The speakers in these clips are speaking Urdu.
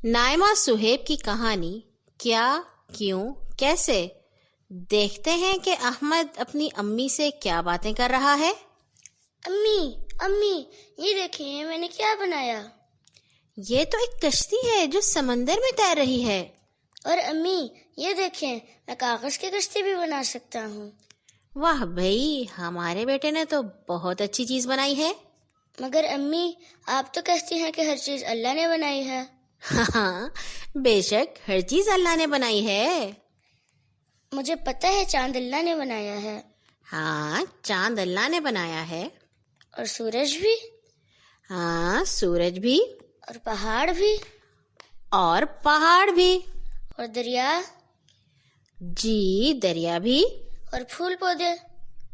نائمہ صہیب کی کہانی کیا، کیوں، کیسے؟ دیکھتے ہیں کہ احمد اپنی امی سے کیا باتیں کر رہا ہے۔ امی یہ دیکھیں میں نے کیا بنایا۔ یہ تو ایک کشتی ہے جو سمندر میں تیر رہی ہے۔ اور امی یہ دیکھیں میں کاغذ کی کشتی بھی بنا سکتا ہوں۔ واہ بھئی، ہمارے بیٹے نے تو بہت اچھی چیز بنائی ہے۔ مگر امی آپ تو کہتی ہیں کہ ہر چیز اللہ نے بنائی ہے۔ ہاں بے شک ہر چیز اللہ نے بنائی ہے۔ مجھے پتہ ہے چاند اللہ نے بنایا ہے، ہاں چاند اللہ نے بنایا ہے، اور سورج بھی، ہاں سورج بھی، اور پہاڑ بھی، اور پہاڑ بھی، اور دریا، جی دریا بھی، اور پھول پودے۔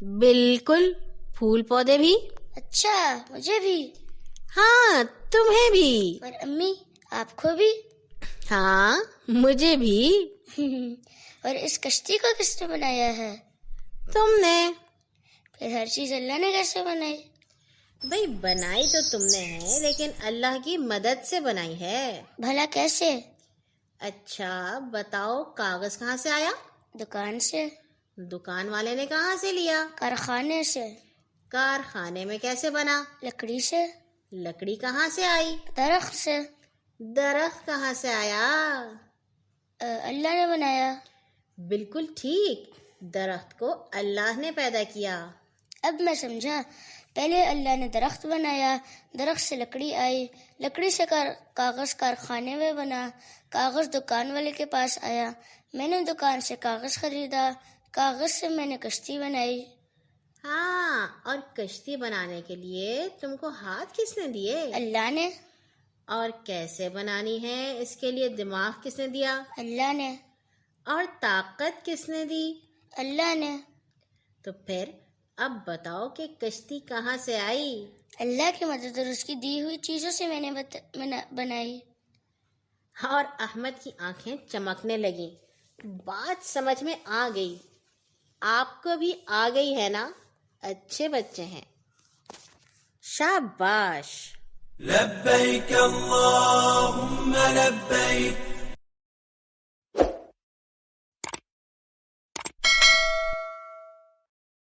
بالکل پھول پودے بھی، اچھا مجھے بھی، ہاں تمہیں بھی، اور امی آپ کو بھی۔ ہاں مجھے بھی۔ اور اس کشتی کو کس نے بنایا ہے؟ تم نے۔ پھر ہر چیز اللہ نے کیسے بنائی؟ بھئی بنائی تو تم نے ہے لیکن اللہ کی مدد سے بنائی ہے۔ بھلا کیسے؟ اچھا بتاؤ، کاغذ کہاں سے آیا؟ دکان سے، دکان والے نے کہاں سے لیا؟ کارخانے سے، کارخانے میں کیسے بنا؟ لکڑی سے، لکڑی کہاں سے آئی؟ درخت سے، درخت کہاں سے آیا؟ اللہ نے بنایا۔ بالکل ٹھیک، درخت کو اللہ نے پیدا کیا۔ اب میں سمجھا، پہلے اللہ نے درخت بنایا، درخت سے لکڑی آئی، لکڑی سے کاغذ کارخانے میں بنا، کاغذ دکان والے کے پاس آیا، میں نے دکان سے کاغذ خریدا، کاغذ سے میں نے کشتی بنائی۔ ہاں، اور کشتی بنانے کے لیے تم کو ہاتھ کس نے دیے؟ اللہ نے۔ اور کیسے بنانی ہے اس کے لیے دماغ کس نے دیا؟ اللہ نے۔ اور طاقت کس نے دی؟ اللہ نے۔ تو پھر اب بتاؤ کہ کشتی کہاں سے آئی؟ اللہ کی مدد اور اس کی دی ہوئی چیزوں سے میں نے بنائی۔ اور احمد کی آنکھیں چمکنے لگیں، بات سمجھ میں آ گئی۔ آپ کو بھی آ گئی ہے نا؟ اچھے بچے ہیں، شاباش۔ لبیک اللہم لبیک